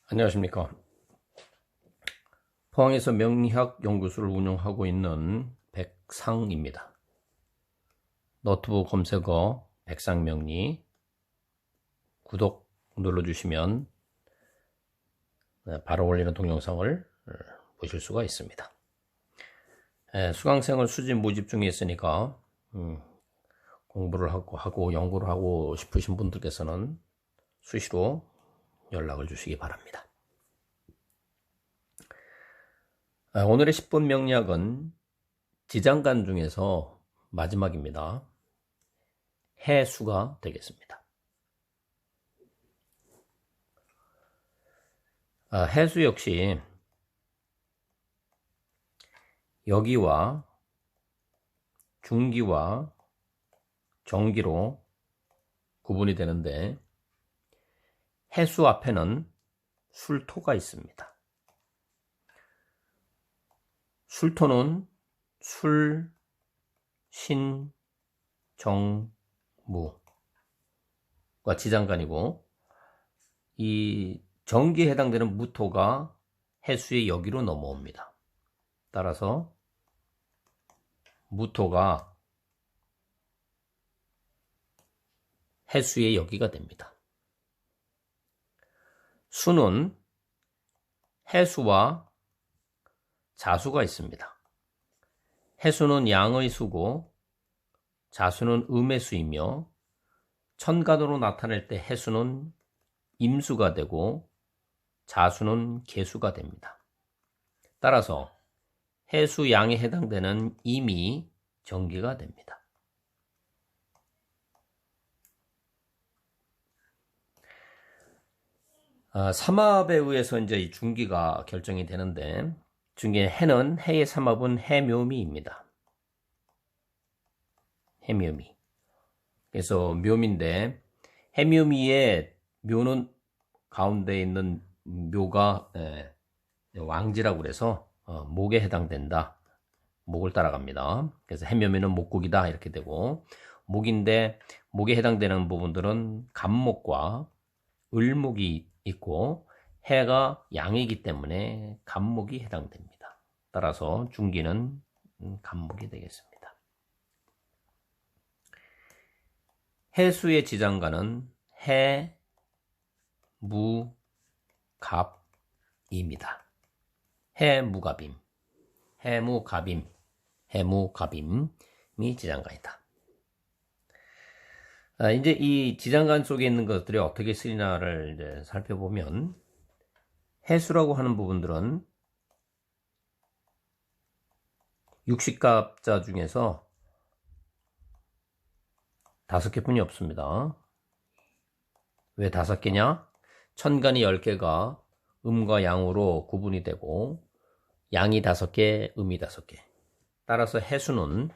안녕하십니까. 포항에서 명리학 연구소를 운영하고 있는 백상입니다. 노트북 검색어 백상명리 구독 눌러주시면 바로 올리는 동영상을 보실 수가 있습니다. 수강생을 수집 모집 중에 있으니까 공부를 하고 연구를 하고 싶으신 분들께서는 수시로 연락을 주시기 바랍니다. 오늘의 10분 명리학은 지장간 중에서 마지막입니다. 해수가 되겠습니다. 해수 역시 여기와 중기와 정기로 구분이 되는데 해수 앞에는 술토가 있습니다. 술토는 술, 신, 정, 무가 지장간이고 이 정기에 해당되는 무토가 해수의 여기로 넘어옵니다. 따라서 무토가 해수의 여기가 됩니다. 수는 해수와 자수가 있습니다. 해수는 양의 수고 자수는 음의 수이며 천간으로 나타낼 때 해수는 임수가 되고 자수는 계수가 됩니다. 따라서 해수 양에 해당되는 임이 정기가 됩니다. 삼합에 의해서 이제 이 중기가 결정이 되는데 중기의 해는 해의 삼합은 해묘미입니다. 해묘미. 그래서 묘미인데 해묘미의 묘는 가운데 있는 묘가 왕지라고 그래서 목에 해당된다. 목을 따라갑니다. 그래서 해묘미는 목국이다 이렇게 되고 목인데 목에 해당되는 부분들은 간목과 을목이 있고 해가 양이기 때문에 간목이 해당됩니다. 따라서 중기는 간목이 되겠습니다. 해수의 지장간은 해, 무, 갑입니다. 해무갑임, 해무갑임, 해무갑임이 지장간이다. 이제 이 지장간 속에 있는 것들이 어떻게 쓰이나를 이제 살펴보면 해수라고 하는 부분들은 육식갑자 중에서 5개뿐이 없습니다. 왜 5개냐? 천간이 10개가 음과 양으로 구분이 되고 양이 5개, 음이 5개. 따라서 해수는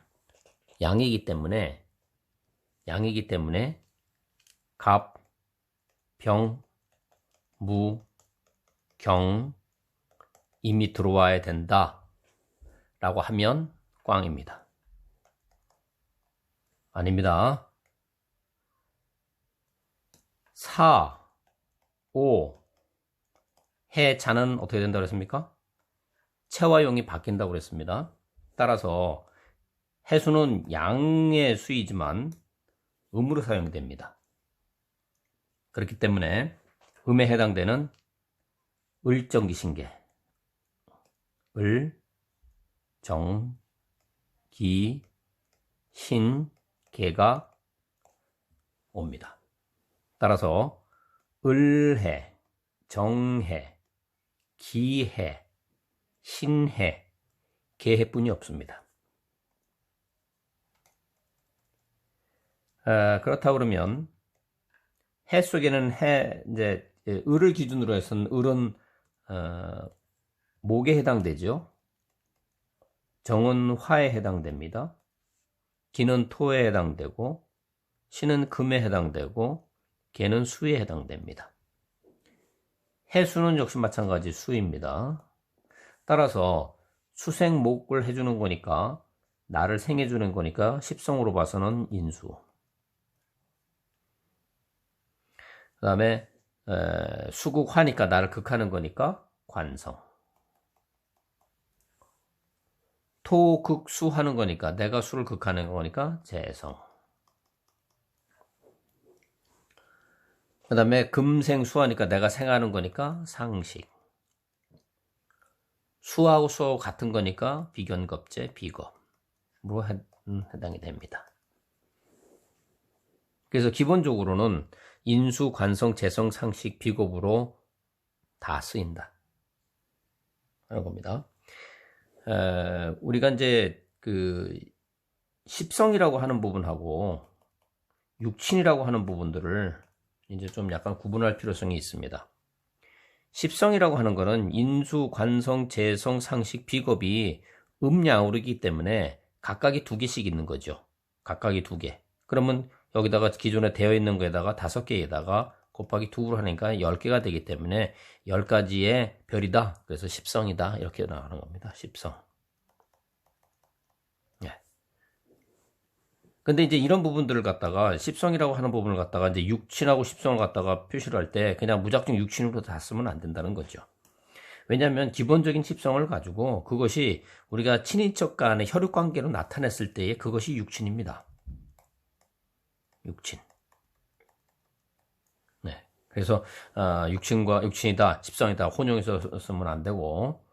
양이기 때문에 갑, 병, 무, 경, 임이 들어와야 된다 라고 하면 꽝입니다. 아닙니다. 4, 5, 해, 자는 어떻게 된다고 했습니까? 체와 용이 바뀐다고 그랬습니다. 따라서 해수는 양의 수이지만 음으로 사용됩니다. 그렇기 때문에 음에 해당되는 을정기신계, 을, 정, 기, 신, 계가 옵니다. 따라서 을해, 정해, 기해, 신해, 계해뿐이 없습니다. 그렇다 그러면 해 속에는 이제 을을 기준으로 해서는 을은 목에 해당되죠. 정은 화에 해당됩니다. 기는 토에 해당되고 신은 금에 해당되고 계는 수에 해당됩니다. 해수는 역시 마찬가지 수입니다. 따라서 수생목을 해주는 거니까 나를 생해주는 거니까 십성으로 봐서는 인수. 그 다음에 수극화니까 나를 극하는 거니까 관성. 토극수하는 거니까 내가 수를 극하는 거니까 재성. 그 다음에 금생수하니까 내가 생하는 거니까 상식. 수하고 수하고 같은 거니까 비견겁제, 비겁으로 해당이 됩니다. 그래서 기본적으로는 인수, 관성, 재성, 상식, 비겁으로 다 쓰인다 하는 겁니다. 우리가 이제 그 십성이라고 하는 부분하고 육친이라고 하는 부분들을 이제 좀 약간 구분할 필요성이 있습니다. 십성이라고 하는 거는 인수, 관성, 재성, 상식, 비겁이 음양으로이기 때문에 각각이 2개씩 있는 거죠. 각각이 2개. 그러면 여기다가 기존에 되어 있는 거에다가 5개에다가 곱하기 2로 하니까 10개가 되기 때문에 10가지의 별이다. 그래서 십성이다. 이렇게 나가는 겁니다. 십성. 예. 근데 이제 이런 부분들을 갖다가 십성이라고 하는 부분을 갖다가 이제 육친하고 십성을 갖다가 표시를 할 때 그냥 무작정 육친으로 다 쓰면 안 된다는 거죠. 왜냐하면 기본적인 십성을 가지고 그것이 우리가 친인척 간의 혈육 관계로 나타냈을 때에 그것이 육친입니다. 육친. 네. 그래서 육친과 육친이다, 십성이다 혼용해서 쓰면 안 되고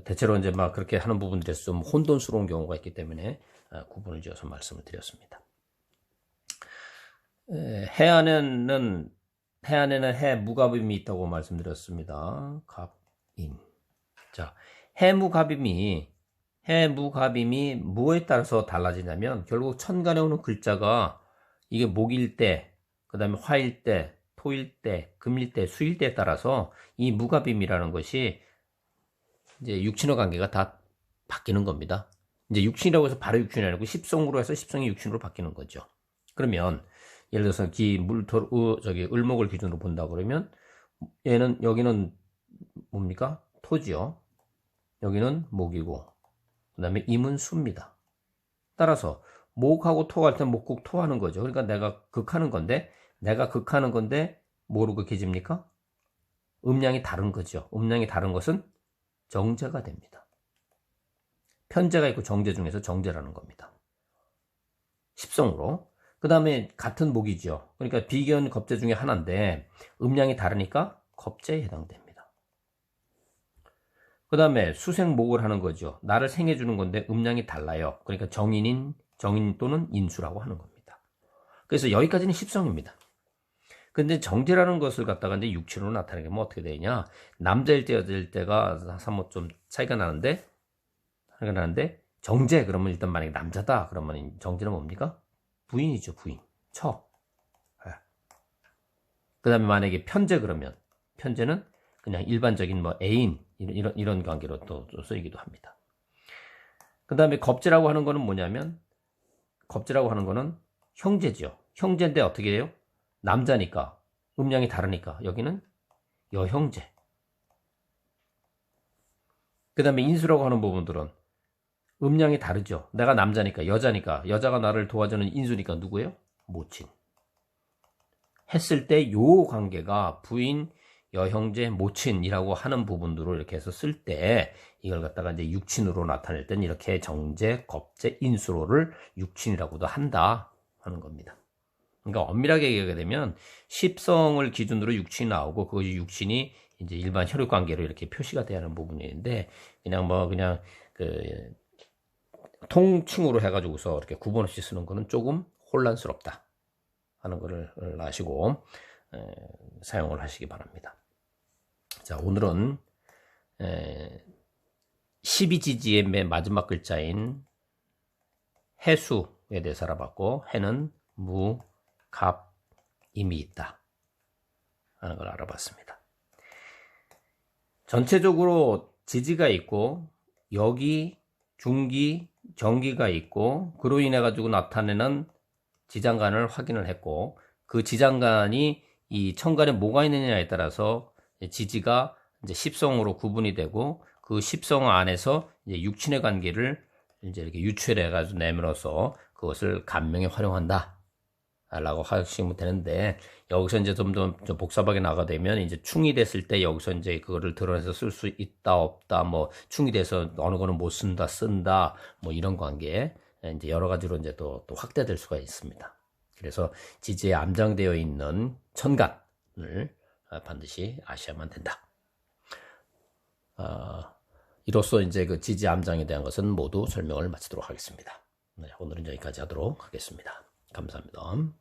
대체로 이제 막 그렇게 하는 부분들에서 좀 혼돈스러운 경우가 있기 때문에 구분을 지어서 말씀을 드렸습니다. 해안에는 해 무갑임이 있다고 말씀드렸습니다. 갑임. 자, 해무갑임이 무엇에 따라서 달라지냐면 결국 천간에 오는 글자가 이게 목일 때, 그 다음에 화일 때, 토일 때, 금일 때, 수일 때에 따라서 이 무갑임이라는 것이 이제 육친의 관계가 다 바뀌는 겁니다. 이제 육친이라고 해서 바로 육친이 아니고 십성으로 해서 십성이 육친으로 바뀌는 거죠. 그러면 예를 들어서 을목을 기준으로 본다 그러면 여기는 뭡니까? 토지요. 여기는 목이고 그 다음에 임은 수입니다. 따라서 목하고 토할 때 목국 토하는 거죠. 그러니까 내가 극하는 건데 뭐로 극해집니까? 음량이 다른 거죠. 음량이 다른 것은 정제가 됩니다. 편제가 있고 정제 중에서 정제라는 겁니다. 십성으로. 그 다음에 같은 목이죠. 그러니까 비견 겁제 중에 하나인데 음량이 다르니까 겁제에 해당됩니다. 그 다음에 수생목을 하는 거죠. 나를 생해주는 건데 음량이 달라요. 그러니까 정인 또는 인수라고 하는 겁니다. 그래서 여기까지는 십성입니다. 근데 정제라는 것을 갖다가 이제 육친으로 나타내게 하면 어떻게 되냐? 남자일 때 여자일 때가 사뭇 좀 차이가 나는데 정제 그러면 일단 만약에 남자다 그러면 정제는 뭡니까? 부인이죠. 부인. 처. 그 다음에 만약에 편제 그러면 편제는 그냥 일반적인 뭐 애인 이런 관계로 또 쓰이기도 합니다. 그 다음에 겁제라고 하는 거는 뭐냐면 겁제라고 하는 거는 형제죠. 형제인데 어떻게 해요? 남자니까 음량이 다르니까 여기는 여형제. 그 다음에 인수라고 하는 부분들은 음량이 다르죠. 내가 남자니까 여자니까 여자가 나를 도와주는 인수니까 누구예요? 모친. 했을 때 요 관계가 부인, 여형제, 모친이라고 하는 부분들을 이렇게 해서 쓸 때 이걸 갖다가 이제 육친으로 나타낼 땐 이렇게 정제, 겁제, 인수로를 육친이라고도 한다 하는 겁니다. 그러니까 엄밀하게 얘기하게 되면 십성을 기준으로 육친이 나오고 그것이 육친이 이제 일반 혈육 관계로 이렇게 표시가 돼야 하는 부분인데 그냥 그 통칭으로 해가지고서 이렇게 구분 없이 쓰는 거는 조금 혼란스럽다 하는 것을 아시고 사용을 하시기 바랍니다. 자, 오늘은 12지지의 맨 마지막 글자인 해수에 대해서 알아봤고 해는 무, 갑, 임이 있다 하는 걸 알아봤습니다. 전체적으로 지지가 있고 여기, 중기, 정기가 있고 그로 인해 가지고 나타내는 지장간을 확인을 했고 그 지장간이 이 천간에 뭐가 있느냐에 따라서 지지가 이제 십성으로 구분이 되고 그 십성 안에서 이제 육친의 관계를 이제 이렇게 유추해 가지고 내밀어서 그것을 간명에 활용한다 라고 하시면 되는데, 여기서 이제 좀 더 복잡하게 나가게 되면, 이제 충이 됐을 때 여기서 이제 그거를 드러내서 쓸 수 있다, 없다, 뭐, 충이 돼서 어느 거는 못 쓴다, 쓴다, 뭐 이런 관계, 이제 여러 가지로 이제 또 확대될 수가 있습니다. 그래서 지지에 암장되어 있는 천간을 반드시 아셔야만 된다. 이로써 이제 그 지지 암장에 대한 것은 모두 설명을 마치도록 하겠습니다. 네, 오늘은 여기까지 하도록 하겠습니다. 감사합니다.